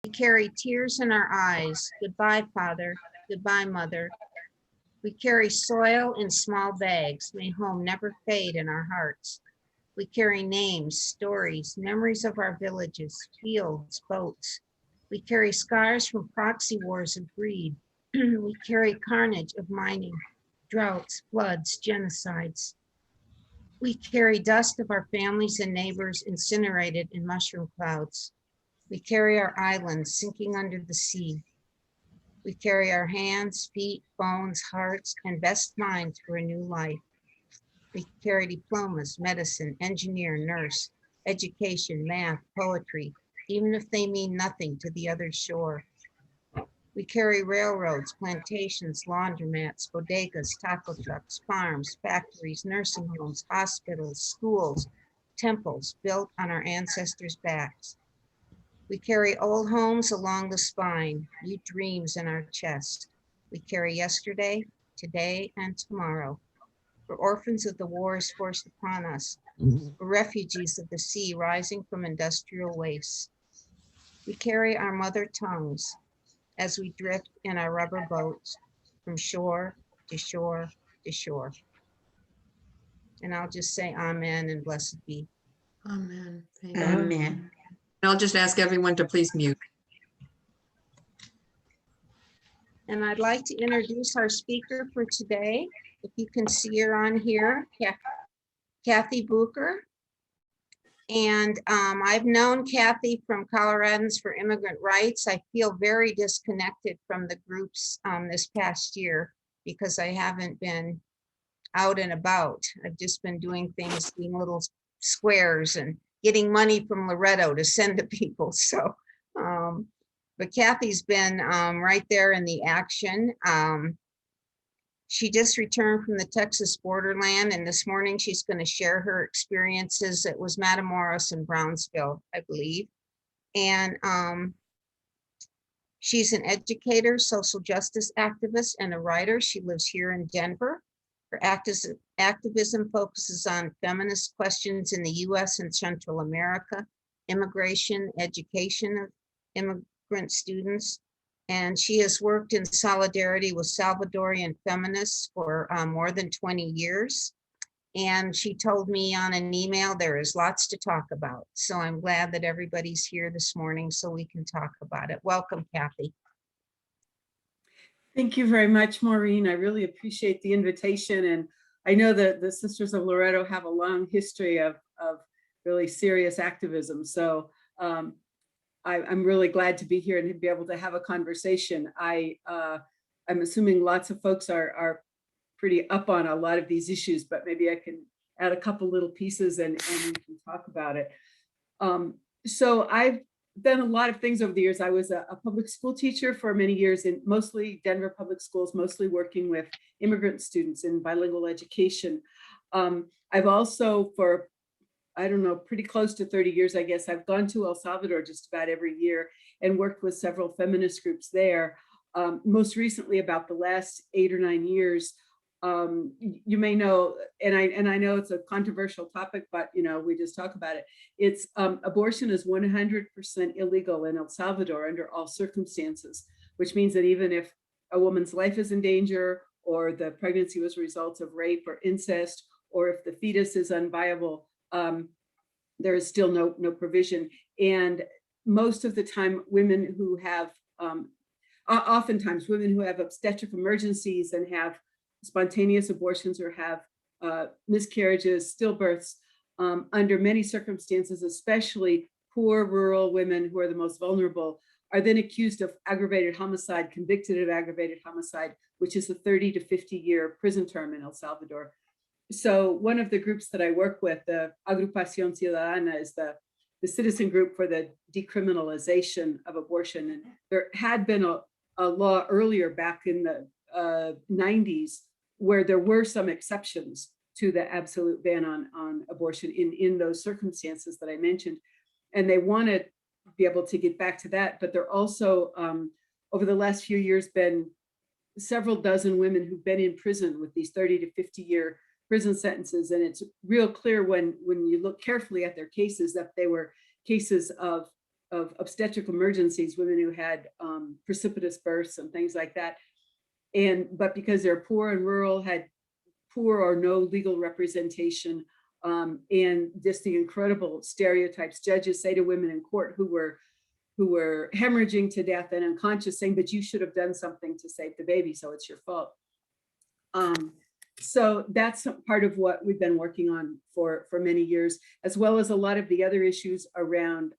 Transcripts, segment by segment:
We carry tears in our eyes. Goodbye, Father. Goodbye, Mother. We carry soil in small bags. May home never fade in our hearts. We carry names, stories, memories of our villages, fields, boats. We carry scars from proxy wars of greed. We carry carnage of mining, droughts, floods, genocides. We carry dust of our families and neighbors incinerated in mushroom clouds. We carry our islands sinking under the sea. We carry our hands, feet, bones, hearts, and best minds for a new life. We carry diplomas, medicine, engineer, nurse, education, math, poetry, even if they mean nothing to the other shore. We carry railroads, plantations, laundromats, bodegas, taco trucks, farms, factories, nursing homes, hospitals, schools, temples built on our ancestors' backs. We carry old homes along the spine, new dreams in our chest. We carry yesterday, today, and tomorrow. We're orphans of the wars forced upon us. We're refugees of the sea rising from industrial waste. We carry our mother tongues as we drift in our rubber boats from shore to shore to shore. And I'll just say amen and blessed be. Amen. Thank you. Amen. I'll just ask everyone to please mute. And I'd like to introduce our speaker for today. If you can see her on here, Kathy Bougher. And I've known Kathy from Coloradans for Immigrant Rights. I feel very disconnected from the groups this past year because I haven't been out and about. I've just been doing things, doing little squares and getting money from Loretto to send to people. So, but Kathy's been right there in the action. She just returned from the Texas borderland, and this morning she's going to share her experiences. It was Matamoros in Brownsville, I believe. And she's an educator, social justice activist, and a writer. She lives here in Denver. Her activism focuses on feminist questions in the US and Central America, immigration, education of immigrant students, and she has worked in solidarity with Salvadorian feminists for more than 20 years. And she told me on an email, there is lots to talk about. So I'm glad that everybody's here this morning so we can talk about it. Welcome, Kathy. Thank you very much, Maureen. I really appreciate the invitation. And I know that the Sisters of Loretto have a long history of really serious activism. So I'm really glad to be here and to be able to have a conversation. I'm assuming lots of folks are pretty up on a lot of these issues, but maybe I can add a couple little pieces and we can talk about it. So I've done a lot of things over the years. I was a public school teacher for many years in mostly Denver public schools, mostly working with immigrant students in bilingual education. I've also, for I don't know, pretty close to 30 years, I guess, I've gone to El Salvador just about every year and worked with several feminist groups there. Most recently, about the last 8 or 9 years, you may know, and I know it's a controversial topic, but we just talk about it. It's abortion is 100% illegal in El Salvador under all circumstances, which means that even if a woman's life is in danger, or the pregnancy was a result of rape or incest, or if the fetus is unviable, there is still no provision. And most of the time, women who have, oftentimes women who have obstetric emergencies and have spontaneous abortions or have miscarriages, stillbirths, under many circumstances, especially poor rural women who are the most vulnerable, are then accused of aggravated homicide, convicted of aggravated homicide, which is a 30 to 50-year prison term in El Salvador. So one of the groups that I work with, the Agrupación Ciudadana, is the citizen group for the decriminalization of abortion. And there had been a law earlier back in the 90s where there were some exceptions to the absolute ban on abortion in those circumstances that I mentioned. And they want to be able to get back to that. But there also, over the last few years, been several dozen women who've been in prison with these 30 to 50-year prison sentences. And it's real clear when you look carefully at their cases that they were cases of of obstetric emergencies, women who had precipitous births and things like that. But because they're poor and rural, had poor or no legal representation, and just the incredible stereotypes judges say to women in court who were hemorrhaging to death and unconscious, saying, but you should have done something to save the baby, so it's your fault. So that's part of what we've been working on for many years, as well as a lot of the other issues around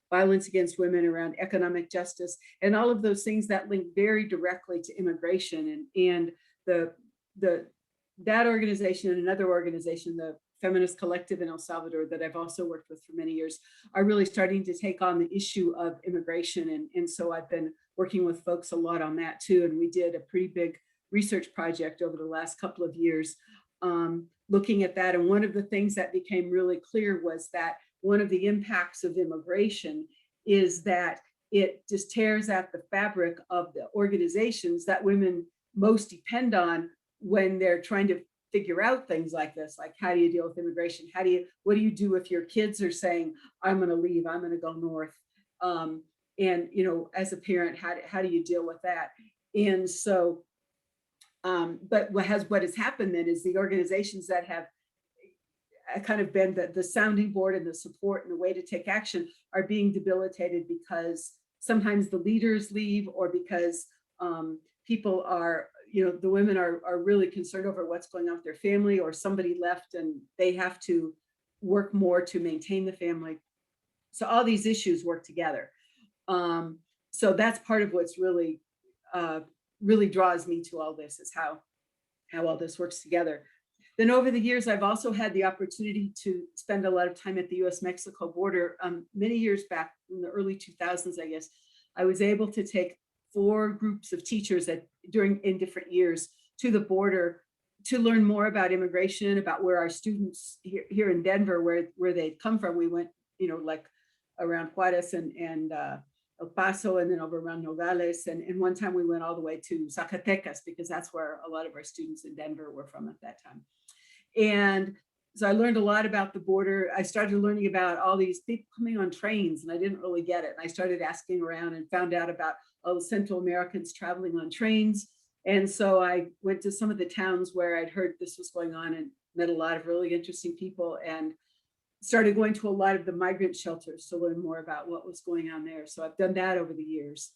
violence against women, around economic justice, and all of those things that link very directly to immigration. And that organization and another organization, the Feminist Collective in El Salvador, that I've also worked with for many years, are really starting to take on the issue of immigration. And so I've been working with folks a lot on that too. And we did a pretty big research project over the last couple of years looking at that. And one of the things that became really clear was that one of the impacts of immigration is that it just tears at the fabric of the organizations that women most depend on when they're trying to figure out things like this, like how do you deal with immigration? What do you do if your kids are saying, I'm going to leave, I'm going to go north? And, you know, as a parent, how do you deal with that? And so, but what has happened then is the organizations that have kind of been the sounding board and the support and the way to take action are being debilitated because sometimes the leaders leave, or because people are, you know, the women are really concerned over what's going on with their family, or somebody left and they have to work more to maintain the family. So all these issues work together. So that's part of what's really, really draws me to all this, is how all this works together. Then over the years, I've also had the opportunity to spend a lot of time at the US-Mexico border. Many years back in the early 2000s, I guess, I was able to take 4 groups of teachers in different years to the border to learn more about immigration, about where our students here in Denver, where they'd come from. We went, you know, like around Juarez and El Paso, and then over around Nogales. And one time we went all the way to Zacatecas, because that's where a lot of our students in Denver were from at that time. And so I learned a lot about the border. I started learning about all these people coming on trains, and I didn't really get it. And I started asking around and found out about all the Central Americans traveling on trains. And so I went to some of the towns where I'd heard this was going on and met a lot of really interesting people, and started going to a lot of the migrant shelters to learn more about what was going on there. So I've done that over the years.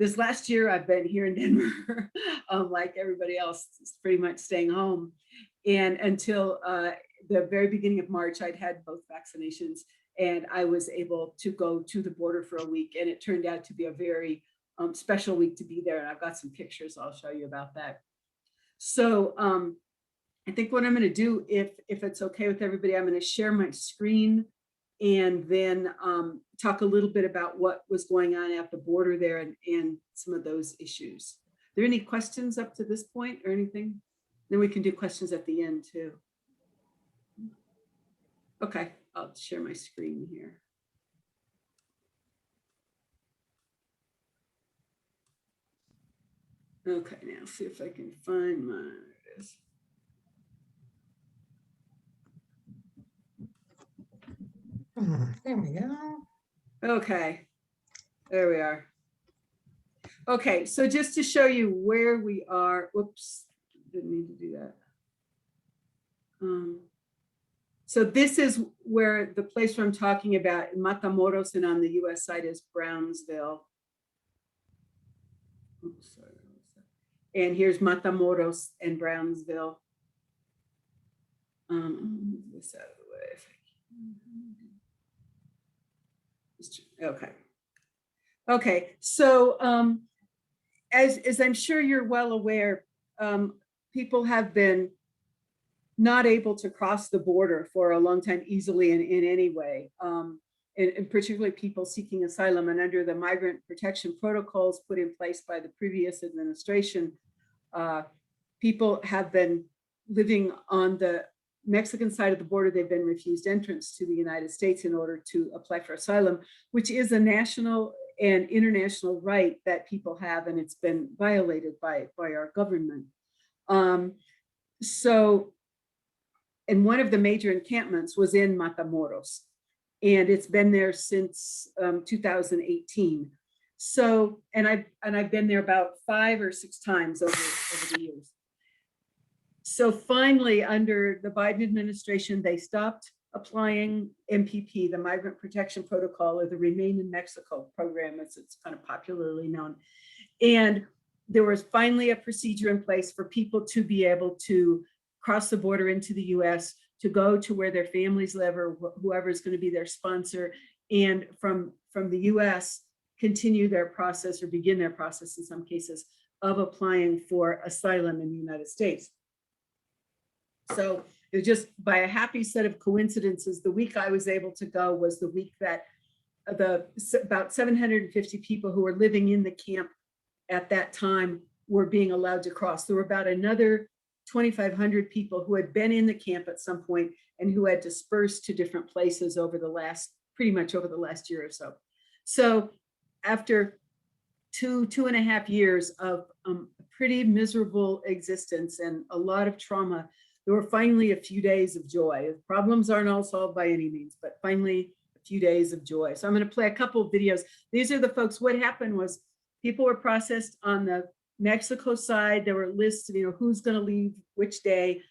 This last year, I've been here in Denver, like everybody else, pretty much staying home. And until the very beginning of March, I'd had both vaccinations, and I was able to go to the border for a week. And it turned out to be a very special week to be there. And I've got some pictures I'll show you about that. So I think what I'm going to do, if it's okay with everybody, I'm going to share my screen and then talk a little bit about what was going on at the border there and some of those issues. Are there any questions up to this point or anything? Then we can do questions at the end too. Okay, I'll share my screen here. Okay, now see if I can find my, there it is. There we go. Okay, there we are. Okay, so just to show you where we are, whoops, didn't mean to do that. So this is where the place where I'm talking about, in Matamoros, and on the US side is Brownsville. Oops, sorry. And here's Matamoros and Brownsville. Move this out of the way if I can. Okay. Okay, so as I'm sure you're well aware, people have been not able to cross the border for a long time easily in any way, and particularly people seeking asylum. And under the migrant protection protocols put in place by the previous administration, people have been living on the Mexican side of the border. They've been refused entrance to the United States in order to apply for asylum, which is a national and international right that people have, and it's been violated by our government. So, and one of the major encampments was in Matamoros. and it's been there since 2018. So, and I've been there about 5 or 6 times over the years. So finally, under the Biden administration, they stopped applying MPP, the Migrant Protection Protocol, or the Remain in Mexico program, as it's kind of popularly known. And there was finally a procedure in place for people to be able to cross the border into the US, to go to where their families live or whoever is going to be their sponsor, and from the US continue their process, or begin their process in some cases, of applying for asylum in the United States. So it was just by a happy set of coincidences, the week I was able to go was the week that about 750 people who were living in the camp at that time were being allowed to cross. There were about another 2,500 people who had been in the camp at some point and who had dispersed to different places over the last, pretty much over the last year or so. So after two and a half years of a pretty miserable existence and a lot of trauma, there were finally a few days of joy. Problems aren't all solved by any means, but finally a few days of joy. So I'm going to play a couple of videos. These are the folks. What happened was people were processed on the Mexico side. There were lists of, who's going to leave which day.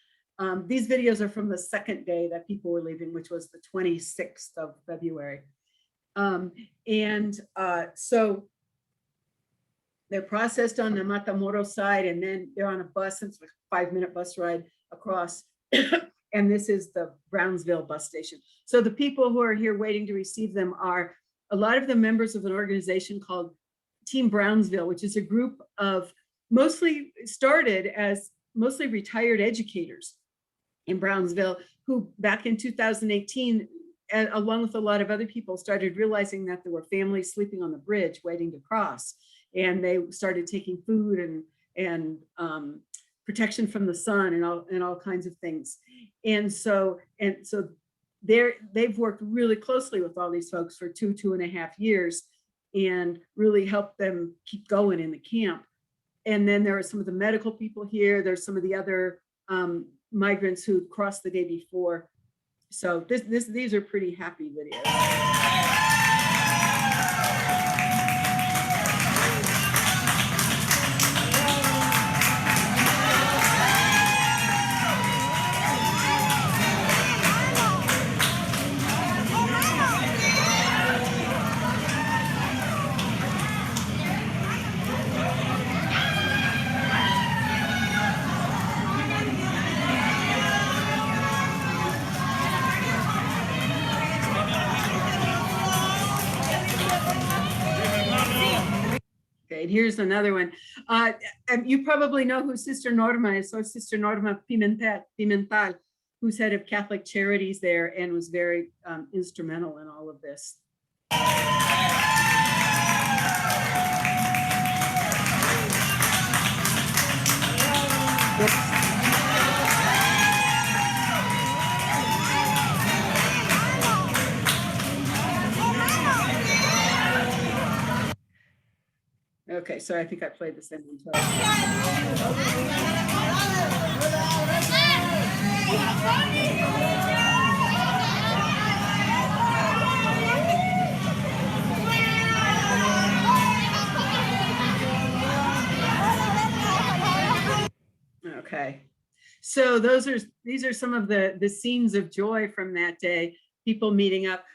These videos are from the second day that people were leaving, which was the 26th of February. So they're processed on the Matamoros side, and then they're on a bus. It's like a 5-minute bus ride across. And this is the Brownsville Bus Station. So the people who are here waiting to receive them are a lot of the members of an organization called Team Brownsville, which is a group of mostly started as mostly retired educators in Brownsville, who back in 2018, along with a lot of other people, started realizing that there were families sleeping on the bridge waiting to cross. And they started taking food and protection from the sun and all kinds of things. And so they've worked really closely with all these folks for 2.5 years and really helped them keep going in the camp. And then there are some of the medical people here. There's some of the other migrants who crossed the day before. So these are pretty happy videos. And here's another one. You probably know who Sister Norma is. So Sister Norma Pimental, who's head of Catholic Charities there and was very instrumental in all of this. Oops. Okay, sorry, I think I played the same one twice. Okay, so these are some of the scenes of joy from that day, people meeting up.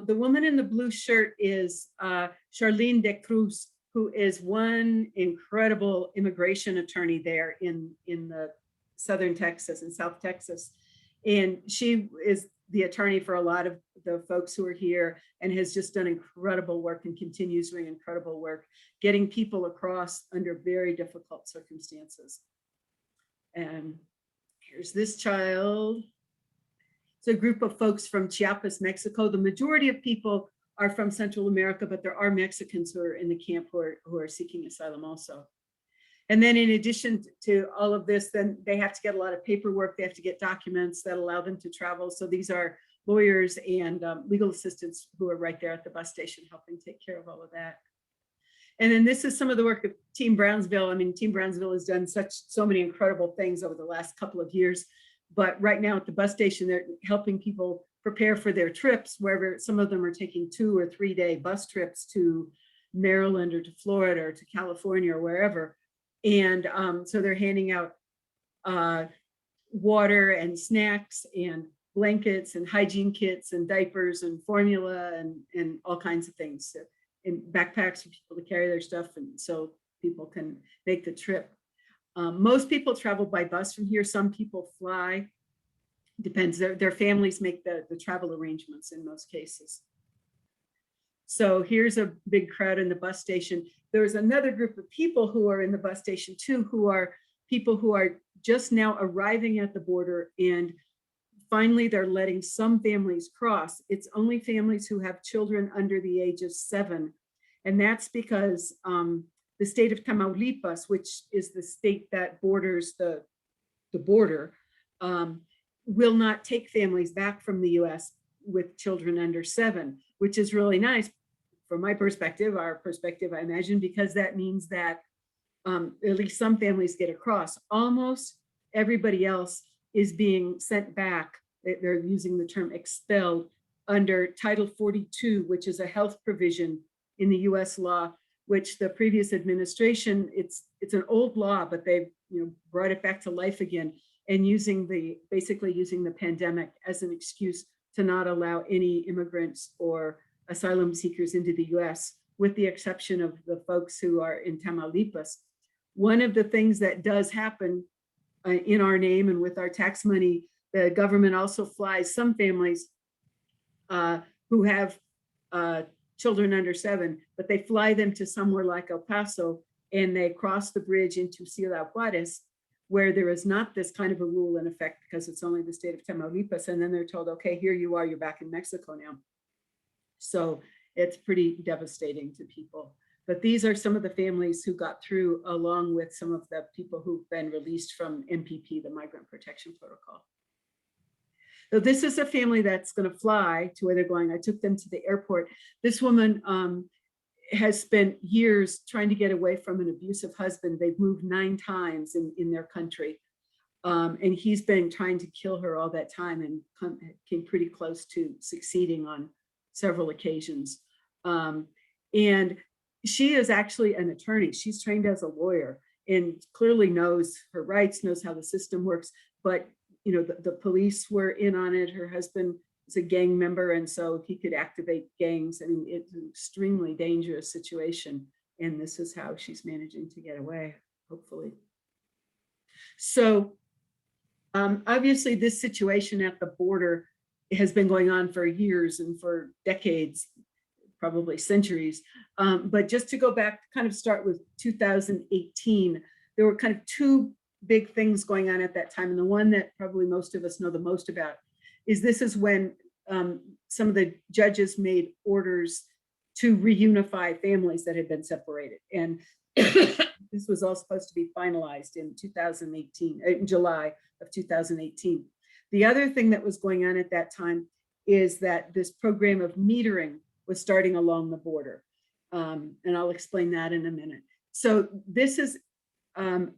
The woman in the blue shirt is Charlene de Cruz, who is one incredible immigration attorney there in the southern Texas and South Texas. And she is the attorney for a lot of the folks who are here and has just done incredible work and continues doing incredible work, getting people across under very difficult circumstances. And here's this child. It's a group of folks from Chiapas, Mexico. The majority of people are from Central America, but there are Mexicans who are in the camp who are seeking asylum also. And then in addition to all of this, then they have to get a lot of paperwork. They have to get documents that allow them to travel. So these are lawyers and legal assistants who are right there at the bus station helping take care of all of that. And then this is some of the work of Team Brownsville. I mean, Team Brownsville has done so many incredible things over the last couple of years. But right now at the bus station, they're helping people prepare for their trips, wherever some of them are taking 2 or 3 day bus trips to Maryland or to Florida or to California or wherever. And so they're handing out water and snacks and blankets and hygiene kits and diapers and formula and all kinds of things, in backpacks for people to carry their stuff, and so people can make the trip. Most people travel by bus from here. Some people fly. Depends. Their families make the travel arrangements in most cases. So here's a big crowd in the bus station. There's another group of people who are in the bus station too, who are people who are just now arriving at the border, and finally they're letting some families cross. It's only families who have children under the age of 7. And that's because the state of Tamaulipas, which is the state that borders the border, will not take families back from the US with children under 7, which is really nice from my perspective, our perspective, I imagine, because that means that at least some families get across. Almost everybody else is being sent back. They're using the term expelled under Title 42, which is a health provision in the US law, which the previous administration, it's an old law, but they've brought it back to life again, and basically using the pandemic as an excuse to not allow any immigrants or asylum seekers into the US, with the exception of the folks who are in Tamaulipas. One of the things that does happen in our name and with our tax money, the government also flies some families who have children under 7, but they fly them to somewhere like El Paso, and they cross the bridge into Ciudad Juarez, where there is not this kind of a rule in effect because it's only the state of Tamaulipas. And then they're told, okay, here you are, you're back in Mexico now. So it's pretty devastating to people. But these are some of the families who got through, along with some of the people who've been released from MPP, the Migrant Protection Protocol. So this is a family that's going to fly to where they're going. I took them to the airport. This woman has spent years trying to get away from an abusive husband. They've moved 9 times in their country. And he's been trying to kill her all that time, and came pretty close to succeeding on several occasions. And she is actually an attorney. She's trained as a lawyer and clearly knows her rights, knows how the system works. But the police were in on it. Her husband is a gang member, and so he could activate gangs. I mean, it's an extremely dangerous situation. And this is how she's managing to get away, hopefully. So obviously this situation at the border has been going on for years and for decades, probably centuries. But just to go back, kind of start with 2018, there were kind of 2 big things going on at that time. And the one that probably most of us know the most about is this is when some of the judges made orders to reunify families that had been separated. And this was all supposed to be finalized in 2018, in July of 2018. The other thing that was going on at that time is that this program of metering was starting along the border. And I'll explain that in a minute. So this is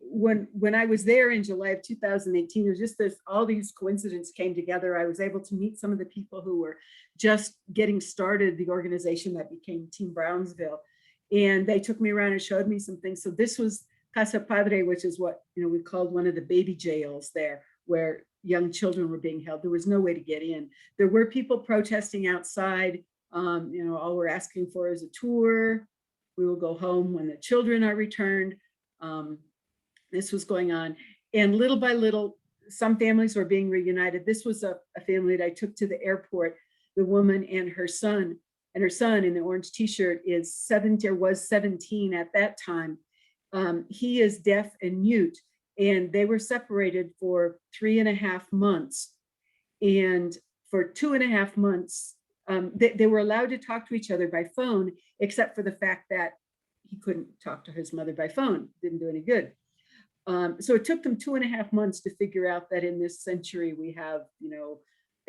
when I was there in July of 2018, it was just all these coincidences came together. I was able to meet some of the people who were just getting started, the organization that became Team Brownsville. And they took me around and showed me some things. So this was Casa Padre, which is what we called one of the baby jails there, where young children were being held. There was no way to get in. There were people protesting outside. All we're asking for is a tour. We will go home when the children are returned. This was going on. And little by little, some families were being reunited. This was a family that I took to the airport. The woman and her son in the orange t-shirt was 17 at that time. He is deaf and mute, and they were separated for 3.5 months. And for 2.5 months, they were allowed to talk to each other by phone, except for the fact that he couldn't talk to his mother by phone. Didn't do any good. So it took them 2.5 months to figure out that in this century we have,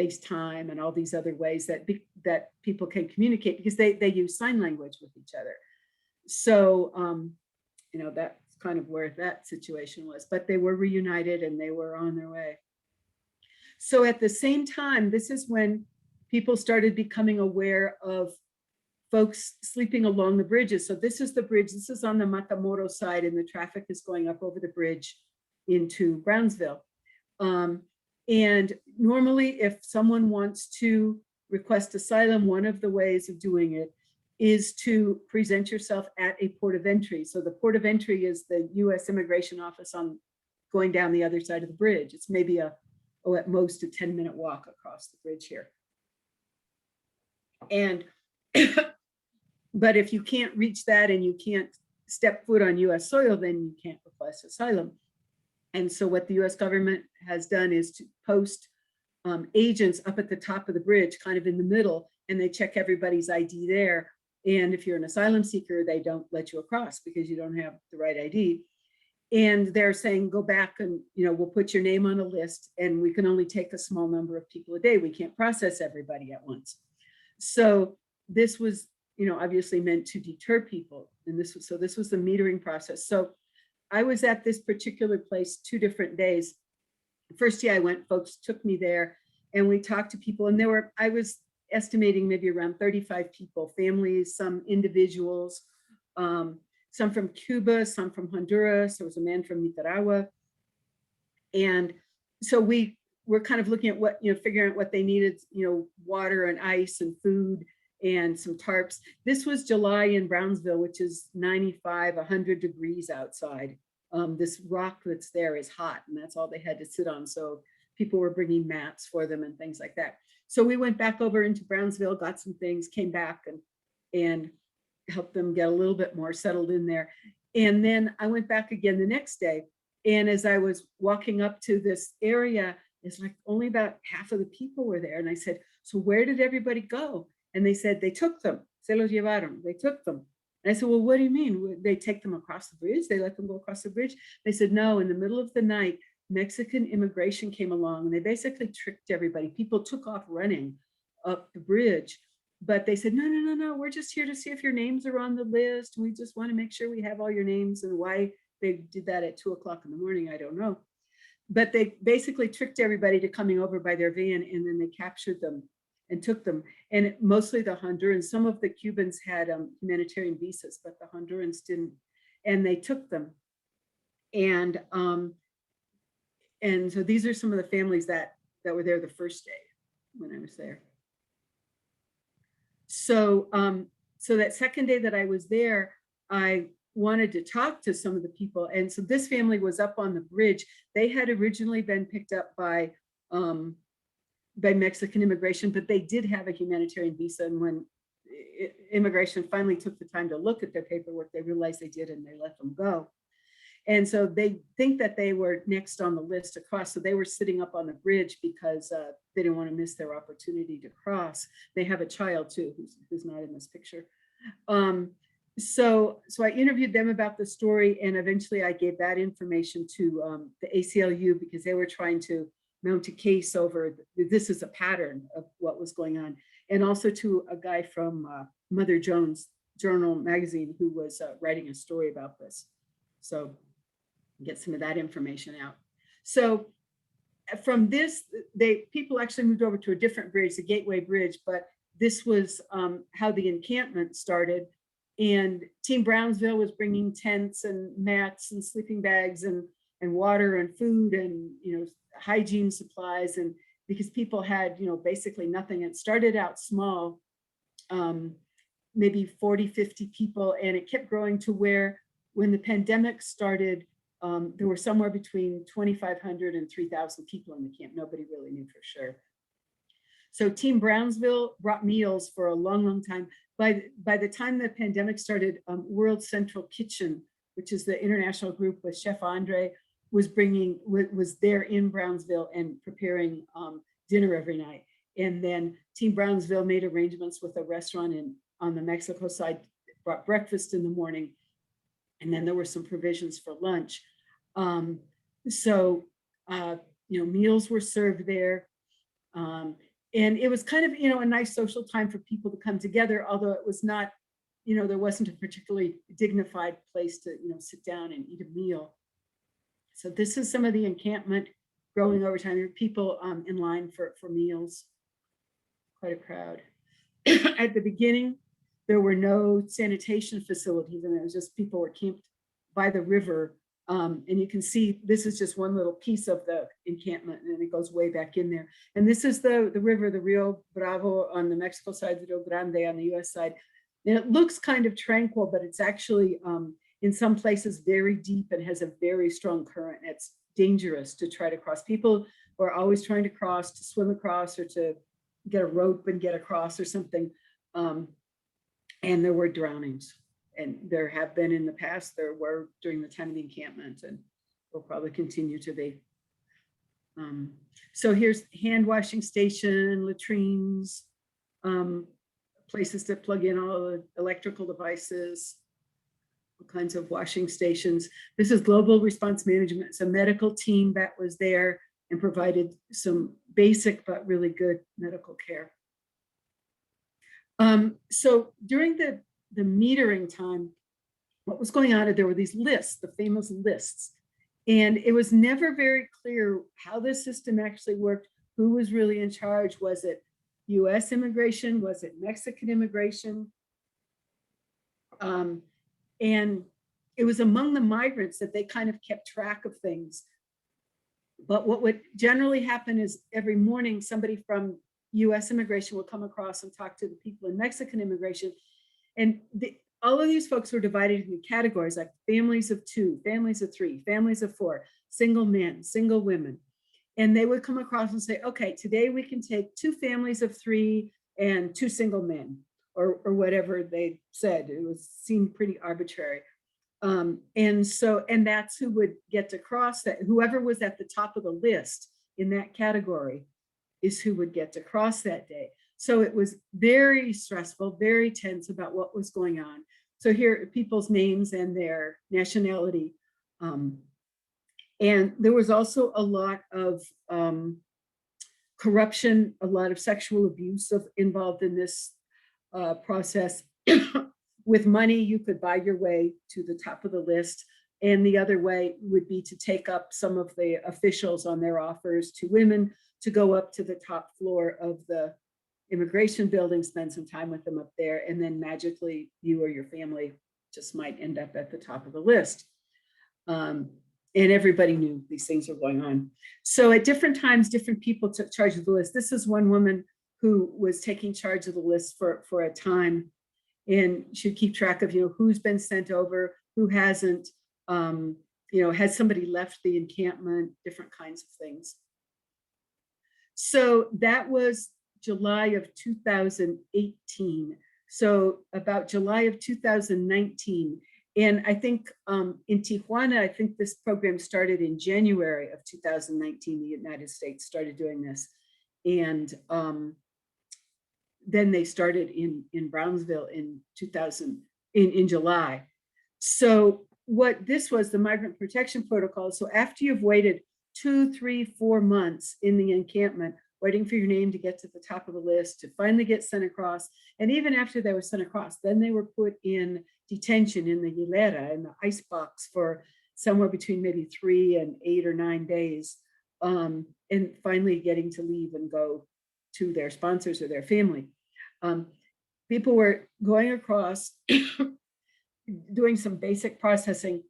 FaceTime and all these other ways that people can communicate, because they use sign language with each other. So, that's kind of where that situation was. But they were reunited and they were on their way. So at the same time, this is when people started becoming aware of folks sleeping along the bridges. So this is the bridge. This is on the Matamoros side, and the traffic is going up over the bridge into Brownsville. And normally, if someone wants to request asylum, one of the ways of doing it is to present yourself at a port of entry. So the port of entry is the US Immigration Office on going down the other side of the bridge. It's maybe at most a 10-minute walk across the bridge here. And, but if you can't reach that and you can't step foot on US soil, then you can't request asylum. And so what the US government has done is to post agents up at the top of the bridge, kind of in the middle, and they check everybody's ID there. And if you're an asylum seeker, they don't let you across because you don't have the right ID. And they're saying, go back and, we'll put your name on a list, and we can only take a small number of people a day. We can't process everybody at once. So this was, obviously meant to deter people. And this was the metering process. So I was at this particular place 2 different days. First day I went, folks took me there and we talked to people, and I was estimating maybe around 35 people, families, some individuals, some from Cuba, some from Honduras. There was a man from Nicaragua. And so we were kind of looking at what, figuring out what they needed, water and ice and food and some tarps. This was July in Brownsville, which is 95, 100 degrees outside. This rock that's there is hot, and that's all they had to sit on. So people were bringing mats for them and things like that. So we went back over into Brownsville, got some things, came back and helped them get a little bit more settled in there. And then I went back again the next day. And as I was walking up to this area, it's like only about half of the people were there. And I said, so where did everybody go? And they said, they took them. Se los llevaron. They took them. And I said, well, what do you mean? They take them across the bridge? They let them go across the bridge? They said, no, in the middle of the night, Mexican immigration came along and they basically tricked everybody. People took off running up the bridge, but they said, no, we're just here to see if your names are on the list. We just want to make sure we have all your names. And why they did that at 2 o'clock in the morning, I don't know. But they basically tricked everybody to coming over by their van, and then they captured them and took them. And mostly the Hondurans, some of the Cubans had humanitarian visas, but the Hondurans didn't. And they took them. And so these are some of the families that were there the first day when I was there. So, so that second day that I was there, I wanted to talk to some of the people. And so this family was up on the bridge. They had originally been picked up by Mexican immigration, but they did have a humanitarian visa. And when immigration finally took the time to look at their paperwork, they realized they did, and they let them go. And so they think that they were next on the list to cross. So they were sitting up on the bridge because they didn't want to miss their opportunity to cross. They have a child too, who's not in this picture. So I interviewed them about the story, and eventually I gave that information to the ACLU because they were trying to mount a case over this is a pattern of what was going on, and also to a guy from Mother Jones Journal magazine who was writing a story about this. So get some of that information out. So from this, people actually moved over to a different bridge, the Gateway Bridge, but this was how the encampment started. And Team Brownsville was bringing tents and mats and sleeping bags and water and food and hygiene supplies, and because people had basically nothing. It started out small, maybe 40, 50 people, and it kept growing to where when the pandemic started, there were somewhere between 2,500 and 3,000 people in the camp. Nobody really knew for sure. So Team Brownsville brought meals for a long, long time. By the time the pandemic started, World Central Kitchen, which is the international group with Chef Andre, was there in Brownsville and preparing dinner every night. And then Team Brownsville made arrangements with a restaurant on the Mexico side, brought breakfast in the morning, and then there were some provisions for lunch. Meals were served there. And it was kind of, a nice social time for people to come together, although it was not, there wasn't a particularly dignified place to, sit down and eat a meal. So this is some of the encampment growing over time. There were people in line for meals. quite a crowd. At the beginning, there were no sanitation facilities, and it was just people were camped by the river. And you can see this is just one little piece of the encampment, and it goes way back in there. And this is the river, the Rio Bravo on the Mexico side, the Rio Grande on the US side. And it looks kind of tranquil, but it's actually in some places very deep and has a very strong current. It's dangerous to try to cross. People are always trying to cross, to swim across, or to get a rope and get across or something. And there were drownings, and there have been in the past. There were during the time of the encampment, and will probably continue to be. So here's hand washing station, latrines, places to plug in all the electrical devices, all kinds of washing stations. This is global response management. It's a medical team that was there and provided some basic but really good medical care. So during the metering time, what was going on, there were these lists, the famous lists, and it was never very clear how the system actually worked, who was really in charge. Was it US immigration? Was it Mexican immigration? And it was among the migrants that they kind of kept track of things. But what would generally happen is every morning somebody from US immigration will come across and talk to the people in Mexican immigration. And all of these folks were divided into categories like families of 2, families of 3, families of 4, single men, single women. And they would come across and say, okay, today we can take 2 families of 3 and 2 single men, or whatever they said. It seemed pretty arbitrary. And that's who would get to cross that. Whoever was at the top of the list in that category is who would get to cross that day. So it was very stressful, very tense about what was going on. So here are people's names and their nationality. And there was also a lot of corruption, a lot of sexual abuse involved in this process. With money, you could buy your way to the top of the list. And the other way would be to take up some of the officials on their offers to women to go up to the top floor of the immigration building, spend some time with them up there, and then magically you or your family just might end up at the top of the list. And everybody knew these things were going on. So at different times, different people took charge of the list. This is one woman who was taking charge of the list for a time, and should keep track of, who's been sent over, who hasn't, has somebody left the encampment, different kinds of things. So that was July of 2018. So about July of 2019. And I think in Tijuana, I think this program started in January of 2019. The United States started doing this. And then they started in Brownsville in July. So what this was, the Migrant Protection Protocol. So after you've waited 2, 3, 4 months in the encampment, waiting for your name to get to the top of the list, to finally get sent across. And even after they were sent across, then they were put in detention in the hilera, in the ice box, for somewhere between maybe 3 and 8 or 9 days. And finally getting to leave and go to their sponsors or their family. People were going across, doing some basic processing,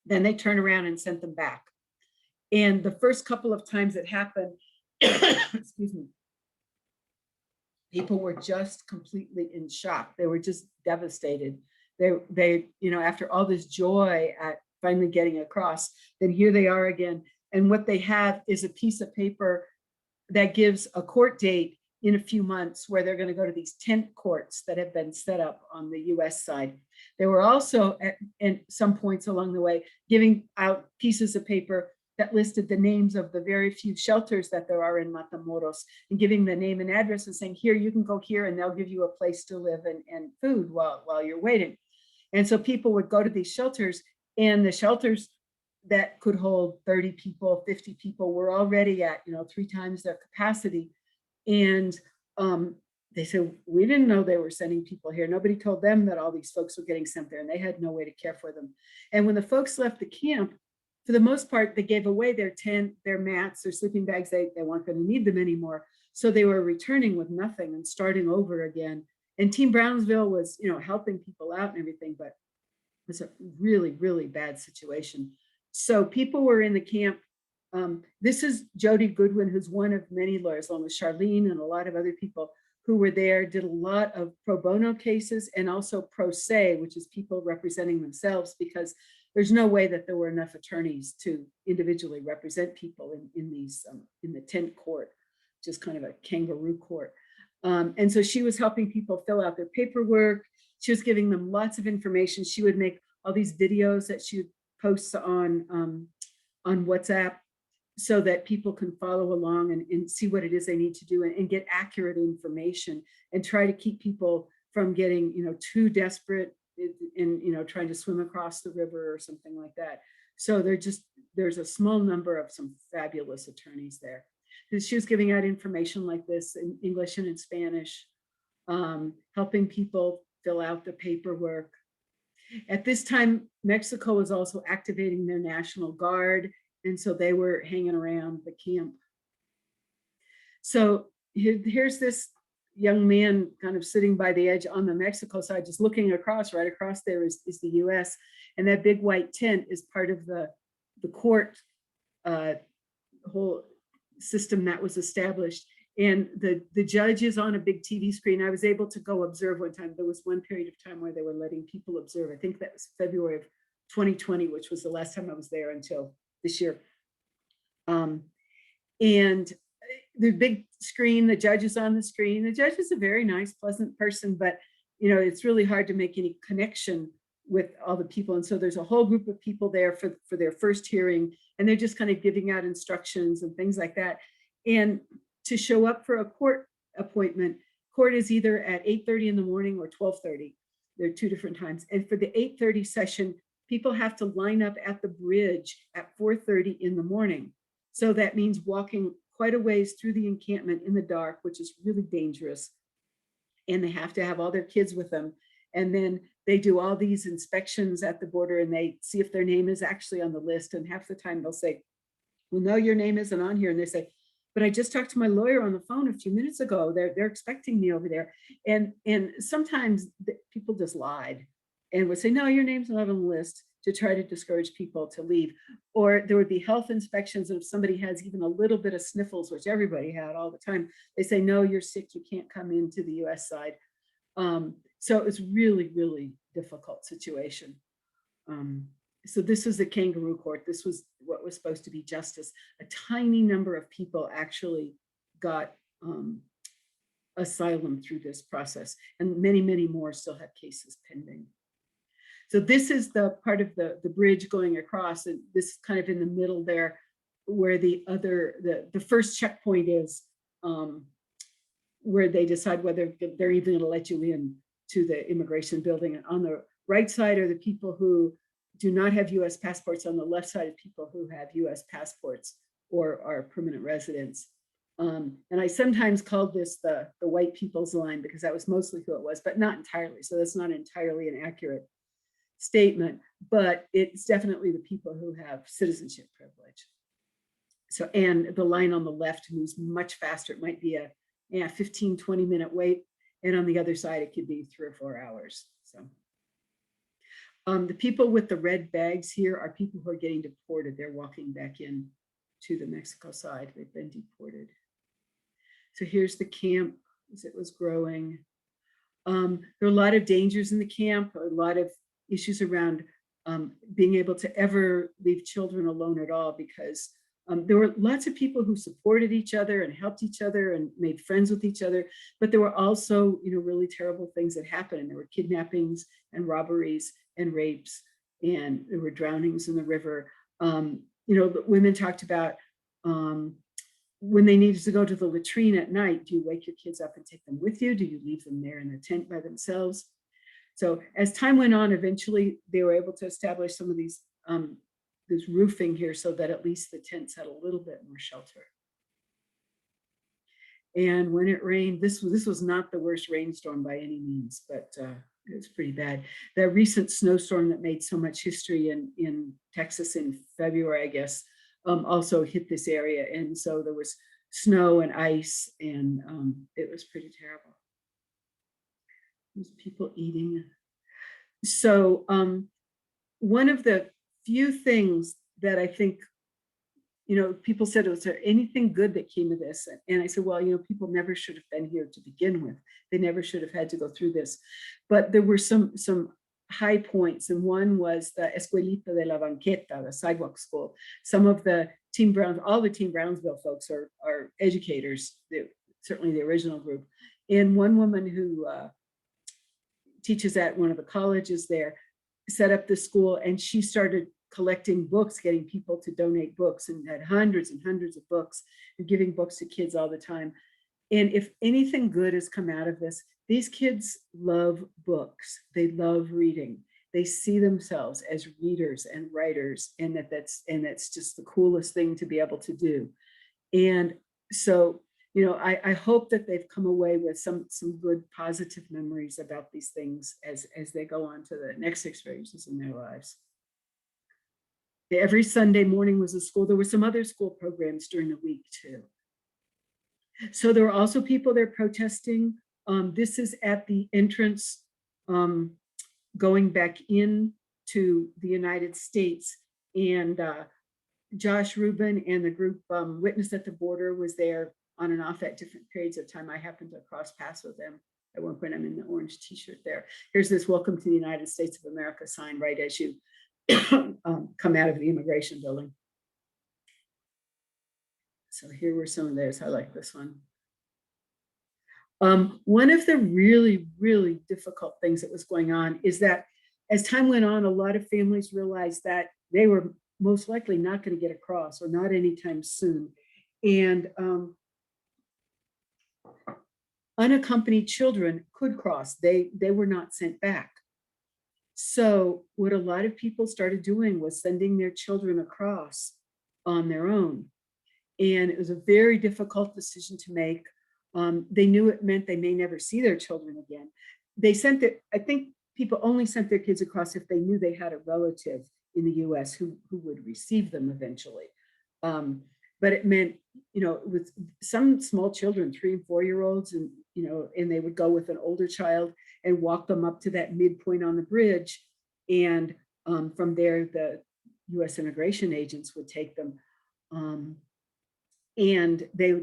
then they turn around and sent them back. And the first couple of times it happened, excuse me, people were just completely in shock. They were just devastated. They, after all this joy at finally getting across, then here they are again. And what they have is a piece of paper that gives a court date in a few months, where they're going to go to these tent courts that have been set up on the US side. They were also at some points along the way giving out pieces of paper that listed the names of the very few shelters that there are in Matamoros, and giving the name and address and saying, here, you can go here and they'll give you a place to live and food while you're waiting. And so people would go to these shelters, and the shelters that could hold 30 people, 50 people were already at 3 times their capacity. And they said, we didn't know they were sending people here. Nobody told them that all these folks were getting sent there, and they had no way to care for them. And when the folks left the camp, for the most part, they gave away their tent, their mats, their sleeping bags. They weren't going to need them anymore. So they were returning with nothing and starting over again. And Team Brownsville was, helping people out and everything, but it was a really, really bad situation. So people were in the camp. This is Jody Goodwin, who's one of many lawyers, along with Charlene and a lot of other people who were there, did a lot of pro bono cases and also pro se, which is people representing themselves, because there's no way that there were enough attorneys to individually represent people in the tent court, which is kind of a kangaroo court. And so she was helping people fill out their paperwork. She was giving them lots of information. She would make all these videos that she would post on WhatsApp, so that people can follow along and see what it is they need to do and get accurate information, and try to keep people from getting, too desperate and, trying to swim across the river or something like that. So there's a small number of some fabulous attorneys there. She was giving out information like this in English and in Spanish, helping people fill out the paperwork. At this time, Mexico was also activating their National Guard, and so they were hanging around the camp. So here's this young man kind of sitting by the edge on the Mexico side, just looking across. Right across there is the US. And that big white tent is part of the court whole system that was established. And the judge is on a big TV screen. I was able to go observe one time. There was one period of time where they were letting people observe. I think that was February of 2020, which was the last time I was there until this year. And the big screen, the judge is on the screen. The judge is a very nice, pleasant person, but it's really hard to make any connection with all the people. And so there's a whole group of people there for their first hearing, and they're just kind of giving out instructions and things like that. And to show up for a court appointment, court is either at 8:30 in the morning or 12:30. There are two different times. And for the 8:30 session, people have to line up at the bridge at 4:30 in the morning. So that means walking quite a ways through the encampment in the dark, which is really dangerous. And they have to have all their kids with them. And then they do all these inspections at the border, and they see if their name is actually on the list. And half the time they'll say, well, no, your name isn't on here. And they say, but I just talked to my lawyer on the phone a few minutes ago. They're expecting me over there. And sometimes people just lied and would say, no, your name's not on the list, to try to discourage people to leave. Or there would be health inspections. And if somebody has even a little bit of sniffles, which everybody had all the time, they say, no, you're sick, you can't come into the US side. So it was really, really difficult situation. So this was the Kangaroo Court. This was what was supposed to be justice. A tiny number of people actually got asylum through this process, and many, many more still have cases pending. So this is the part of the bridge going across, and this is kind of in the middle there, where the first checkpoint is, where they decide whether they're even going to let you in to the immigration building. And on the right side are the people who do not have US passports. On the left side are people who have US passports or are permanent residents. And I sometimes called this the white people's line, because that was mostly who it was, but not entirely. So that's not entirely an accurate statement, but it's definitely the people who have citizenship privilege. So, and the line on the left moves much faster. It might be a 15, 20-minute wait. And on the other side, it could be 3 or 4 hours. So the people with the red bags here are people who are getting deported. They're walking back in to the Mexico side. They've been deported. So here's the camp as it was growing. There are a lot of dangers in the camp, a lot of issues around being able to ever leave children alone at all, because there were lots of people who supported each other and helped each other and made friends with each other, but there were also, really terrible things that happened. And there were kidnappings and robberies and rapes, and there were drownings in the river. The women talked about when they needed to go to the latrine at night, do you wake your kids up and take them with you? Do you leave them there in the tent by themselves? So as time went on, eventually they were able to establish some of these this roofing here, so that at least the tents had a little bit more shelter. And when it rained, this was not the worst rainstorm by any means, but it was pretty bad. The recent snowstorm that made so much history in Texas in February, I guess, also hit this area. And so there was snow and ice, and it was pretty terrible. There's people eating. So one of the few things that I think, people said, was there anything good that came of this? And I said, well, people never should have been here to begin with. They never should have had to go through this. But there were some high points, and one was the Escuelita de la Banqueta, the sidewalk school. Some of the all the Team Brownsville folks are educators, certainly the original group. And one woman who teaches at one of the colleges there set up the school, and she started collecting books, getting people to donate books, and had hundreds and hundreds of books, and giving books to kids all the time. And if anything good has come out of this, these kids love books. They love reading. They see themselves as readers and writers, and that's just the coolest thing to be able to do. And so, I hope that they've come away with some good positive memories about these things as they go on to the next experiences in their lives. Every Sunday morning was a school. There were some other school programs during the week too. So there were also people there protesting. This is at the entrance going back into the United States. And Josh Rubin and the group Witness at the Border was there on and off at different periods of time. I happened to cross paths with them. At one point, I'm in the orange t-shirt there. Here's this "Welcome to the United States of America" sign right as you come out of the immigration building. So here were some of theirs. I like this one. One of the really, really difficult things that was going on is that as time went on, a lot of families realized that they were most likely not going to get across, or not anytime soon. And unaccompanied children could cross. They were not sent back. So what a lot of people started doing was sending their children across on their own. And it was a very difficult decision to make. They knew it meant they may never see their children again. I think people only sent their kids across if they knew they had a relative in the US who would receive them eventually. But it meant, with some small children, 3 and 4-year-olds, and, and they would go with an older child and walk them up to that midpoint on the bridge. And from there, the US immigration agents would take them. And they,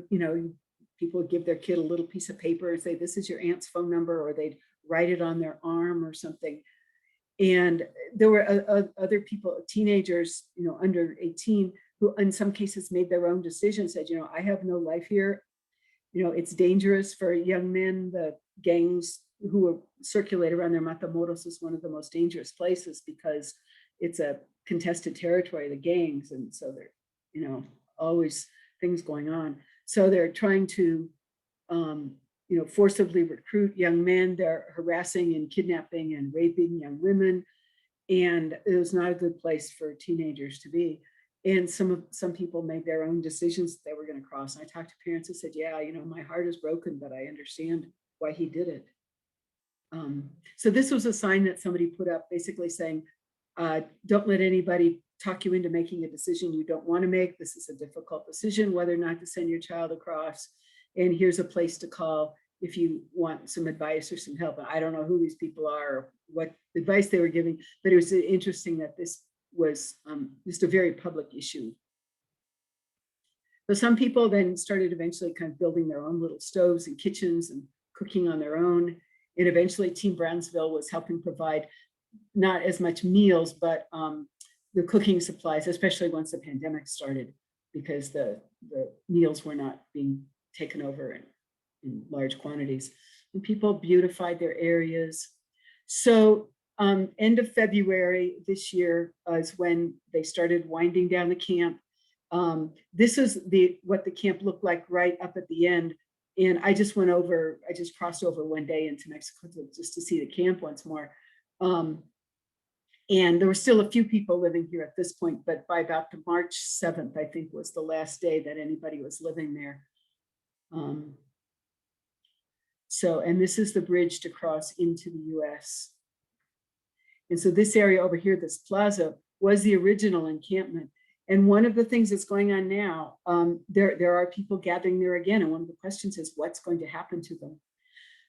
people would give their kid a little piece of paper and say, "This is your aunt's phone number," or they'd write it on their arm or something. And there were other people, teenagers, under 18, who in some cases made their own decisions, said, "I have no life here. It's dangerous for young men. The gangs who circulate around there, Matamoros is one of the most dangerous places because it's a contested territory, the gangs. And so there, always things going on. So they're trying to, forcibly recruit young men. They're harassing and kidnapping and raping young women. And it was not a good place for teenagers to be. And some people made their own decisions that they were going to cross. And I talked to parents who said, "Yeah, my heart is broken, but I understand why he did it." So this was a sign that somebody put up basically saying, don't let anybody talk you into making a decision you don't want to make. This is a difficult decision, whether or not to send your child across. And here's a place to call if you want some advice or some help. And I don't know who these people are or what advice they were giving, but it was interesting that this was just a very public issue. So some people then started eventually kind of building their own little stoves and kitchens and cooking on their own. And eventually Team Brownsville was helping provide not as much meals, but the cooking supplies, especially once the pandemic started, because the meals were not being taken over in large quantities. And people beautified their areas. So end of February this year is when they started winding down the camp. This is what the camp looked like right up at the end. And I just crossed over one day into Mexico just to see the camp once more. And there were still a few people living here at this point, but by about the March 7th, I think was the last day that anybody was living there. And this is the bridge to cross into the US. And so this area over here, this plaza, was the original encampment. And one of the things that's going on now, there are people gathering there again. And one of the questions is what's going to happen to them?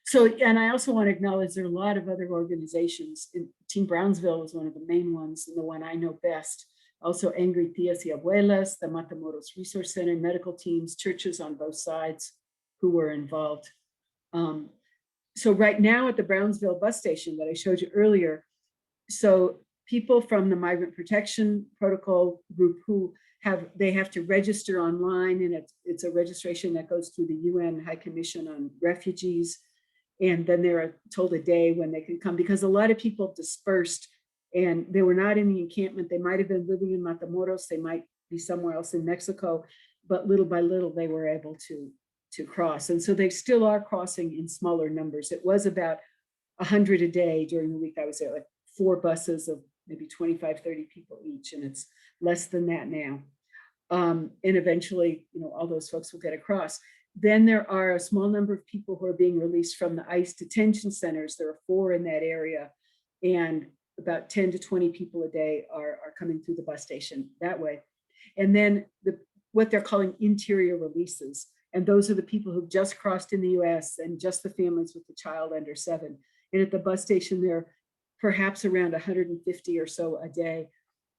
So, and I also want to acknowledge there are a lot of other organizations. Team Brownsville is one of the main ones and the one I know best. Also Angry Tias y Abuelas, the Matamoros Resource Center, medical teams, churches on both sides who were involved. So right now at the Brownsville bus station that I showed you earlier, so people from the Migrant Protection Protocol group who they have to register online, and it's a registration that goes through the UN High Commission on Refugees. And then they're told a day when they can come, because a lot of people dispersed and they were not in the encampment. They might have been living in Matamoros, they might be somewhere else in Mexico, but little by little they were able to cross. And so they still are crossing in smaller numbers. It was about 100 a day during the week I was there, like 4 buses of maybe 25, 30 people each, and it's less than that now. And eventually, all those folks will get across. Then there are a small number of people who are being released from the ICE detention centers. There are 4 in that area, and about 10 to 20 people a day are coming through the bus station that way. And then what they're calling interior releases. And those are the people who've just crossed in the US and just the families with the child under 7. And at the bus station, they're perhaps around 150 or so a day.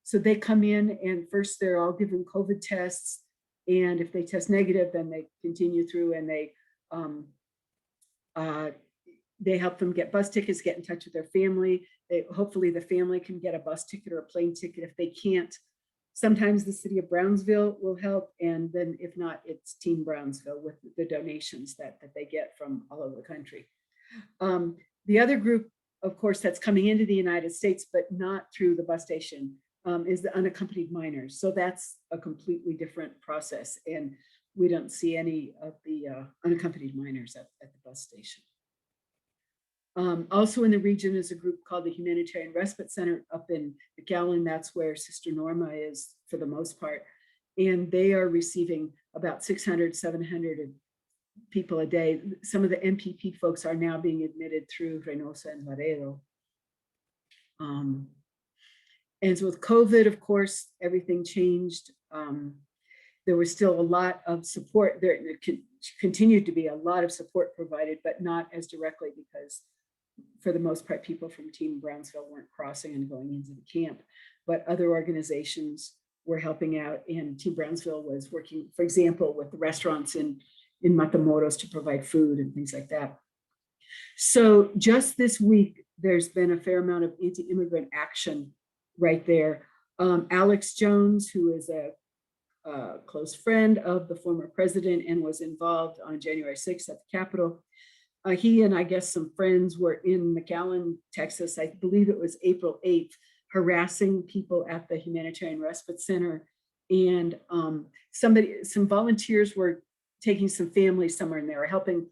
So they come in and first they're all given COVID tests. And if they test negative, then they continue through and they help them get bus tickets, get in touch with their family. Hopefully the family can get a bus ticket or a plane ticket. If they can't, sometimes the city of Brownsville will help. And then if not, it's Team Brownsville with the donations that they get from all over the country. The other group, of course, that's coming into the United States, but not through the bus station, is the Unaccompanied Miners. So that's a completely different process. And we don't see any of the unaccompanied minors at the bus station. Also in the region is a group called the Humanitarian Respite Center up in McAllen. That's where Sister Norma is for the most part. And they are receiving about 600, 700 people a day. Some of the MPP folks are now being admitted through Reynosa and Laredo. And so with COVID, of course, everything changed. There was still a lot of support. There continued to be a lot of support provided, but not as directly because for the most part, people from Team Brownsville weren't crossing and going into the camp, but other organizations were helping out. And Team Brownsville was working, for example, with the restaurants in Matamoros to provide food and things like that. So just this week, there's been a fair amount of anti-immigrant action right there. Alex Jones, who is a close friend of the former president and was involved on January 6th at the Capitol. He and I guess some friends were in McAllen, Texas, I believe it was April 8th, harassing people at the Humanitarian Respite Center. And some volunteers were taking some families somewhere in there, helping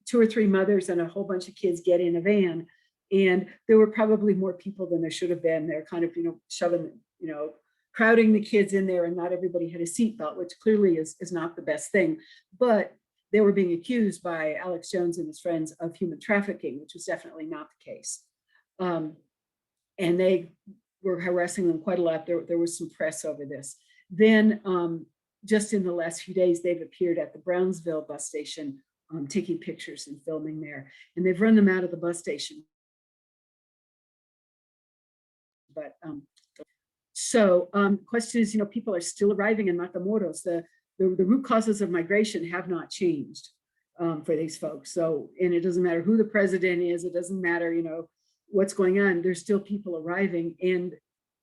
2 or 3 mothers and a whole bunch of kids get in a van. And there were probably more people than there should have been. They're kind of, shoving, crowding the kids in there, and not everybody had a seatbelt, which clearly is not the best thing. But they were being accused by Alex Jones and his friends of human trafficking, which was definitely not the case. And they were harassing them quite a lot. There was some press over this. Then just in the last few days, they've appeared at the Brownsville bus station, taking pictures and filming there. And they've run them out of the bus station. But question is, people are still arriving in Matamoros. The root causes of migration have not changed for these folks. So, and it doesn't matter who the president is, it doesn't matter, what's going on, there's still people arriving, and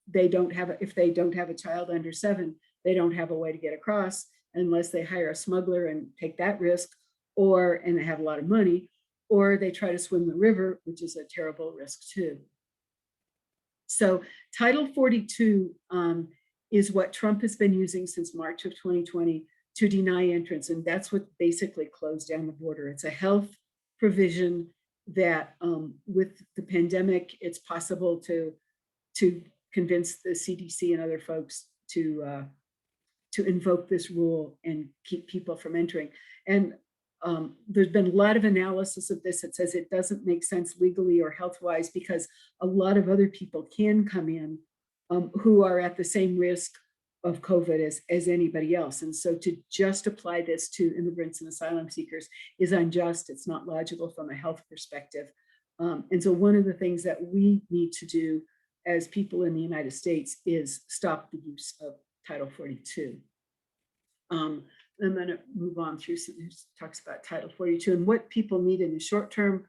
they don't have, if they don't have a child under 7, they don't have a way to get across unless they hire a smuggler and take that risk, and they have a lot of money, or they try to swim the river, which is a terrible risk too. So Title 42 is what Trump has been using since March of 2020 to deny entrance. And that's what basically closed down the border. It's a health provision that with the pandemic, it's possible to convince the CDC and other folks to invoke this rule and keep people from entering. And there's been a lot of analysis of this that says it doesn't make sense legally or health-wise, because a lot of other people can come in who are at the same risk of COVID as anybody else. And so to just apply this to immigrants and asylum seekers is unjust. It's not logical from a health perspective. And so one of the things that we need to do as people in the United States is stop the use of Title 42. I'm going to move on through some, talks about Title 42, and what people need in the short term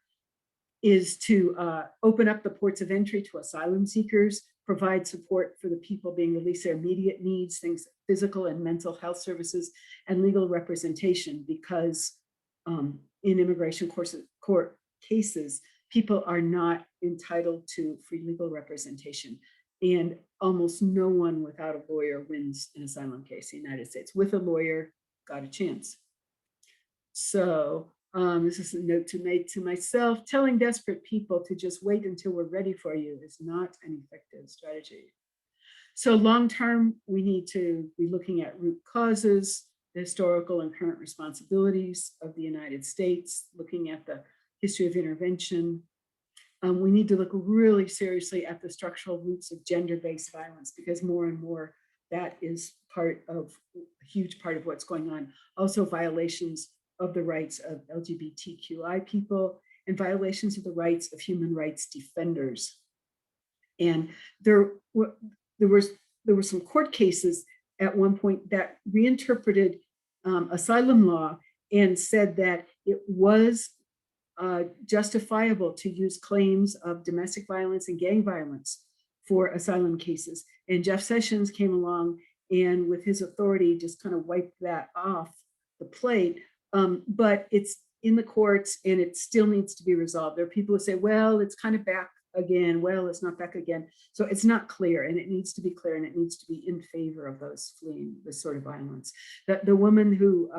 is to open up the ports of entry to asylum seekers, provide support for the people being released, their immediate needs, things, physical and mental health services, and legal representation, because in immigration court cases, people are not entitled to free legal representation. And almost no one without a lawyer wins an asylum case in the United States. With a lawyer, got a chance. So this is a note to make to myself. Telling desperate people to just wait until we're ready for you is not an effective strategy. So long-term, we need to be looking at root causes, the historical and current responsibilities of the United States, looking at the history of intervention. We need to look really seriously at the structural roots of gender-based violence, because more and more that is part of a huge part of what's going on. Also violations of the rights of LGBTQI people and violations of the rights of human rights defenders. And there were some court cases at one point that reinterpreted asylum law and said that it was justifiable to use claims of domestic violence and gang violence for asylum cases. And Jeff Sessions came along and with his authority just kind of wiped that off the plate. But it's in the courts and it still needs to be resolved. There are people who say, well, it's kind of back again. Well, it's not back again. So it's not clear, and it needs to be clear, and it needs to be in favor of those fleeing this sort of violence. The woman who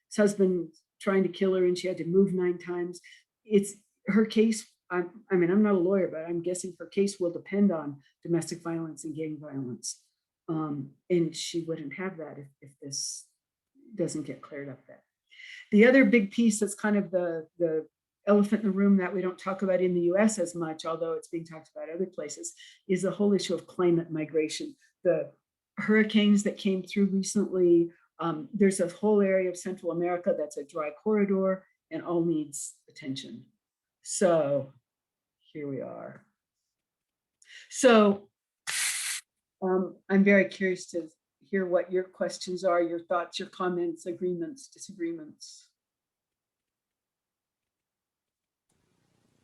his husband trying to kill her and she had to move 9 times. It's her case. I mean, I'm not a lawyer, but I'm guessing her case will depend on domestic violence and gang violence. And she wouldn't have that if this doesn't get cleared up then. The other big piece that's kind of the elephant in the room that we don't talk about in the US as much, although it's being talked about other places, is the whole issue of climate migration. The hurricanes that came through recently, there's a whole area of Central America that's a dry corridor and all needs attention. So here we are. So I'm very curious to hear what your questions are, your thoughts, your comments, agreements, disagreements.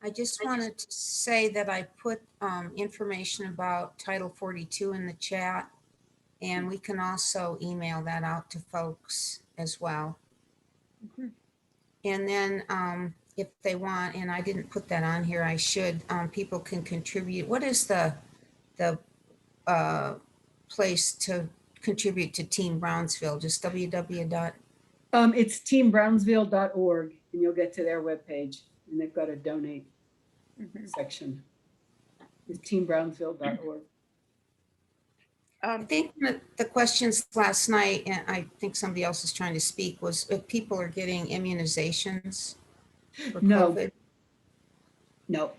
I just wanted to say that I put information about Title 42 in the chat, and we can also email that out to folks as well. Mhm. And then if they want, and I didn't put that on here, I should, people can contribute. What is the place to contribute to Team Brownsville? Just www. It's teambrownsville.org, and you'll get to their webpage, and they've got a donate section. It's teambrownsville.org. I think the questions last night, and I think somebody else is trying to speak, was if people are getting immunizations for COVID. No,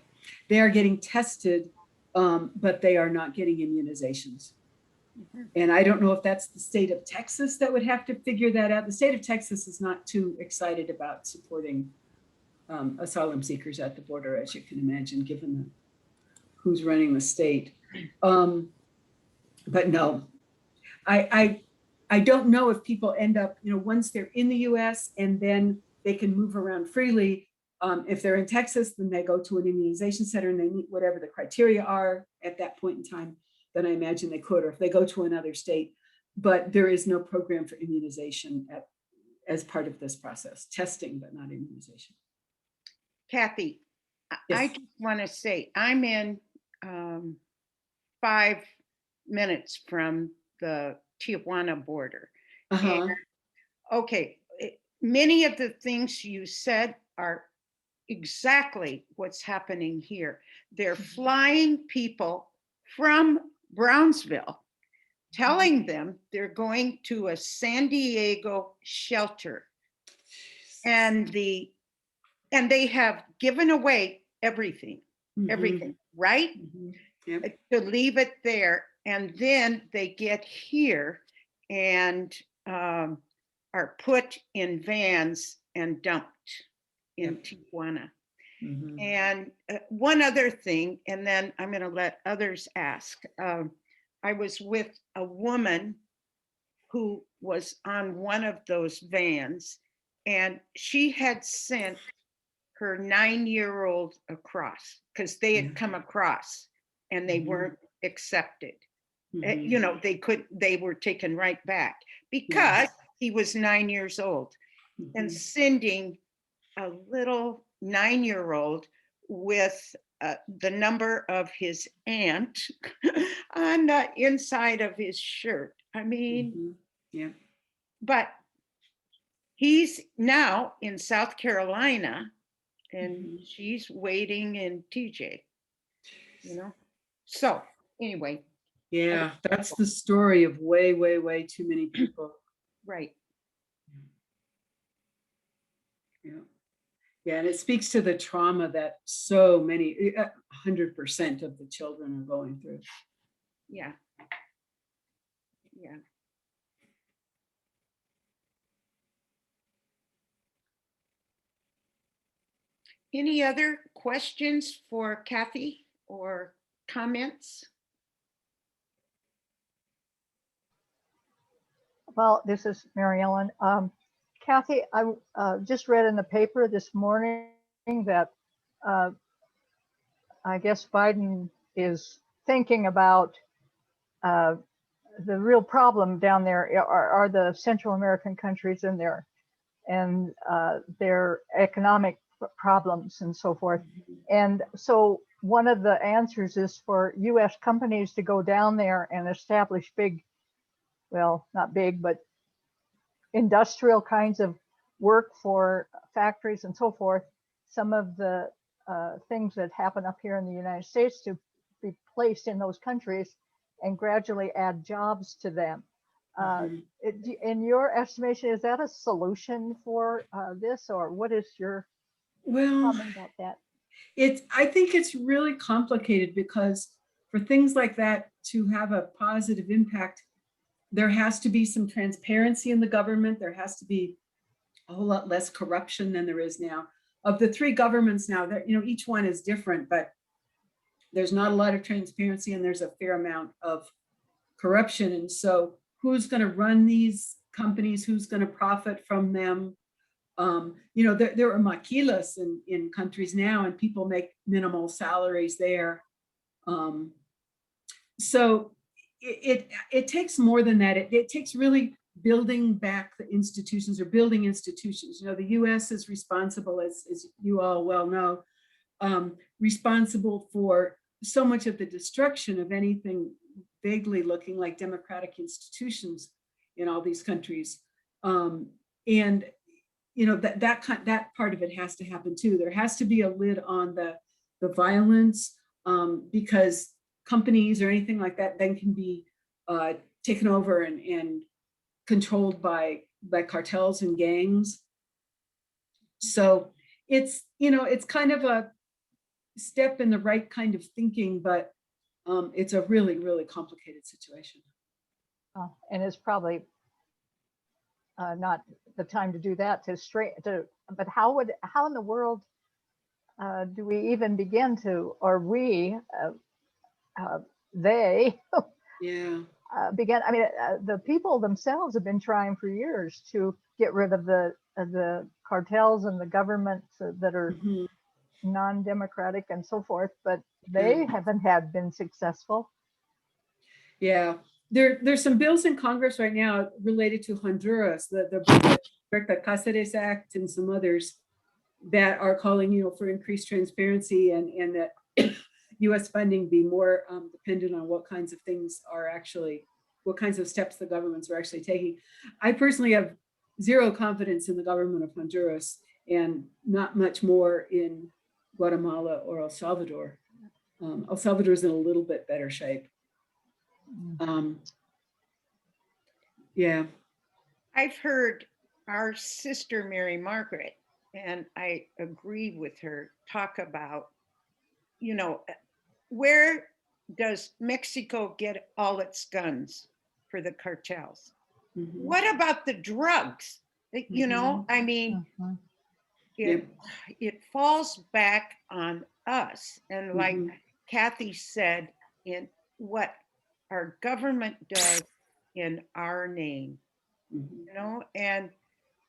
they are getting tested, but they are not getting immunizations. And I don't know if that's the state of Texas that would have to figure that out. The state of Texas is not too excited about supporting asylum seekers at the border, as you can imagine, given who's running the state. But no, I don't know if people end up, once they're in the US and then they can move around freely. If they're in Texas, then they go to an immunization center and they meet whatever the criteria are at that point in time, then I imagine they could, or if they go to another state. But there is no program for immunization as part of this process. Testing, but not immunization. Kathy, Yes. I just want to say I'm in 5 minutes from the Tijuana border. Uh-huh. Okay, many of the things you said are exactly what's happening here. They're flying people from Brownsville, telling them they're going to a San Diego shelter, and they have given away everything, right? Yep. To leave it there, and then they get here and are put in vans and dumped in Tijuana. Mhm. And one other thing, and then I'm going to let others ask. I was with a woman who was on one of those vans, and she had sent her 9-year-old across because they had come across and they Mhm. weren't accepted. Mhm. You know, they were taken right back because he was 9 years old, and Mhm. sending a little 9-year-old with the number of his aunt on the inside of his shirt. I mean, Mhm. Yeah. but he's now in South Carolina and Mhm. she's waiting in TJ, you know? So anyway, Yeah, that's the story of way, way, way too many people. right. Yeah. Yeah, and it speaks to the trauma that so many, 100% of the children are going through. Yeah. Yeah. Any other questions for Kathy or comments? Well, this is Mary Ellen. Kathy, I just read in the paper this morning that uh, I guess Biden is thinking about uh, the real problem down there are the Central American countries and their economic problems and so forth. And so one of the answers is for U.S. companies to go down there and establish big, well, not big, but industrial kinds of work for factories and so forth. Some of the things that happen up here in the United States to be placed in those countries and gradually add jobs to them. Mhm. In your estimation, is that a solution for this, or what is your Well, comment about that? I think it's really complicated because for things like that to have a positive impact, there has to be some transparency in the government. There has to be a whole lot less corruption than there is now. Of the three governments now, that each one is different, but there's not a lot of transparency and there's a fair amount of corruption. And so who's going to run these companies? Who's going to profit from them? There are maquilas in countries now and people make minimal salaries there. So it takes more than that. It takes really building back the institutions or building institutions. The US is responsible, as you all well know, responsible for so much of the destruction of anything vaguely looking like democratic institutions in all these countries. And that part of it has to happen too. There has to be a lid on the violence, because companies or anything like that then can be taken over and controlled by cartels and gangs. So it's kind of a step in the right kind of thinking, but it's a really, really complicated situation. And it's probably not the time to do that but how in the world do we even begin to, or they Yeah. began? I mean, the people themselves have been trying for years to get rid of the cartels and the governments that are Mhm. non-democratic and so forth, but Yeah. they haven't been successful. Yeah, there's some bills in Congress right now related to Honduras, the Cáceres Act and some others that are calling, for increased transparency and that U.S. funding be more dependent on what kinds of steps the governments are actually taking. I personally have zero confidence in the government of Honduras and not much more in Guatemala or El Salvador. El Salvador is in a little bit better shape. Yeah. I've heard our sister Mary Margaret, and I agree with her, talk about, where does Mexico get all its guns for the cartels? what about the drugs? You know, I mean, Mhm. it falls back on us. And like Mhm. Kathy said, in what our government does in our name, Mhm. you know, and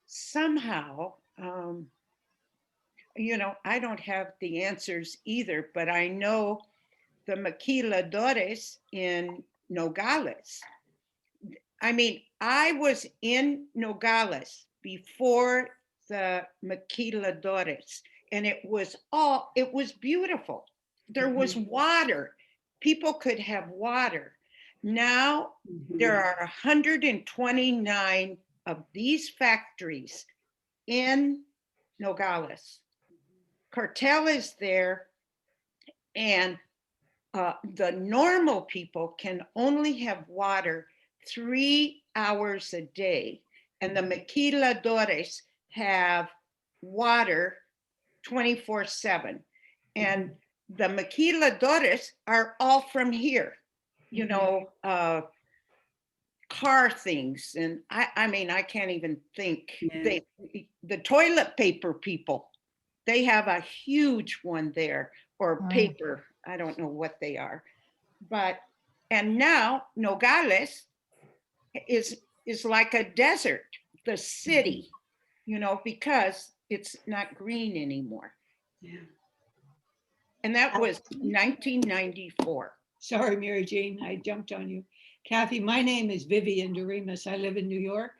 somehow, you know, I don't have the answers either, but I know the maquiladores in Nogales. I mean, I was in Nogales before the maquiladores, and it was beautiful. There was water. People could have water. Now there are 129 of these factories in Nogales. Cartel is there, and the normal people can only have water 3 hours a day, and the maquiladores have water 24/7. And the maquiladores are all from here, you know, car things. And I mean, I can't even think. Yeah. The toilet paper people, they have a huge one there, or Wow. paper. I don't know what they are. But, and now Nogales is like a desert, the city, you know, because it's not green anymore. Yeah. And that was 1994. Sorry, Mary Jane, I jumped on you. Kathy, my name is Vivian Doremus. I live in New York.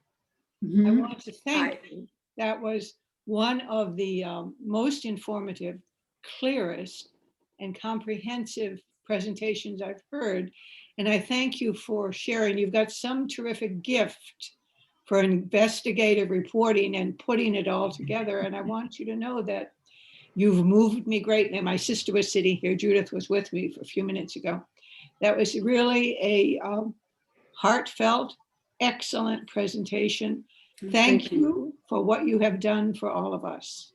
I Mhm. want to thank you. That was one of the most informative, clearest, and comprehensive presentations I've heard. And I thank you for sharing. You've got some terrific gift for investigative reporting and putting it all together. And I want you to know that you've moved me greatly. My sister was sitting here. Judith was with me for a few minutes ago. That was really a heartfelt, excellent presentation. Thank you for what you have done for all of us.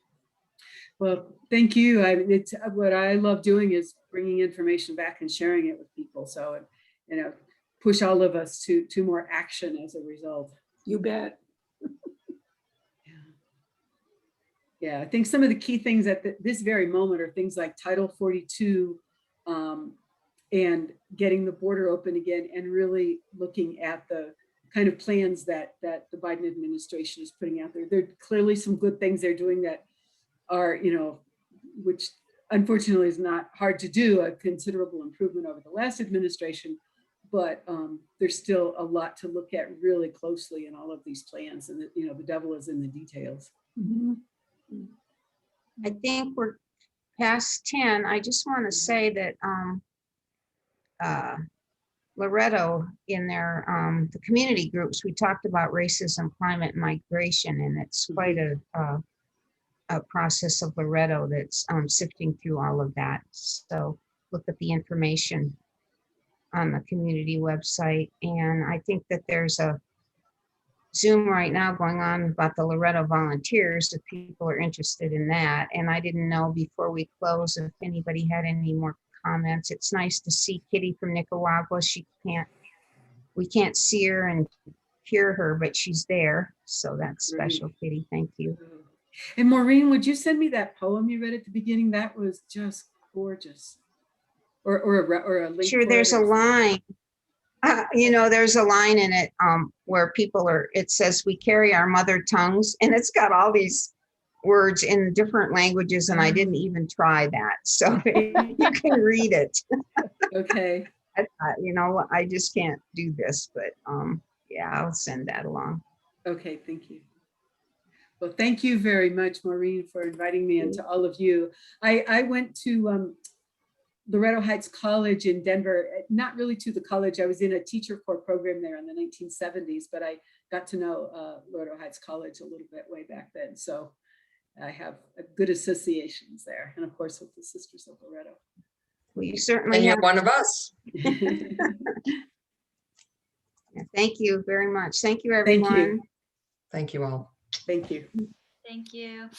Well, thank you. It's what I love doing is bringing information back and sharing it with people. So, you know, push all of us to more action as a result. You bet. Yeah, I think some of the key things at this very moment are things like Title 42 and getting the border open again, and really looking at the kind of plans that the Biden administration is putting out there. There are clearly some good things they're doing that are, you know, which unfortunately is not hard to do, a considerable improvement over the last administration, but there's still a lot to look at really closely in all of these plans, and you know, the devil is in the details. Mhm. I think we're past 10. I just want to say that Loretto, in their the community groups, we talked about racism, climate, and migration, and it's quite a process of Loretto that's sifting through all of that. So look at the information on the community website. And I think that there's a Zoom right now going on about the Loretto volunteers, if people are interested in that. And I didn't know before we close if anybody had any more comments. It's nice to see Kitty from Nicaragua. We can't see her and hear her, but she's there. So that's special, Kitty. Thank you. And Maureen, would you send me that poem you read at the beginning? That was just gorgeous. Or a link. Sure, there's a line. You know, there's a line in it where it says, we carry our mother tongues, and it's got all these words in different languages, and I didn't even try that. So you can read it. Okay. You know, I just can't do this, but yeah, I'll send that along. Okay, thank you. Well, thank you very much, Maureen, for inviting me, and to all of you. I went to Loretto Heights College in Denver, not really to the college. I was in a teacher corps program there in the 1970s, but I got to know Loretto Heights College a little bit way back then. So I have good associations there. And of course, with the Sisters of Loretto. Well, you certainly And you're have. one of us. Thank you very much. Thank you, everyone. Thank you. Thank you all. Thank you. Thank you.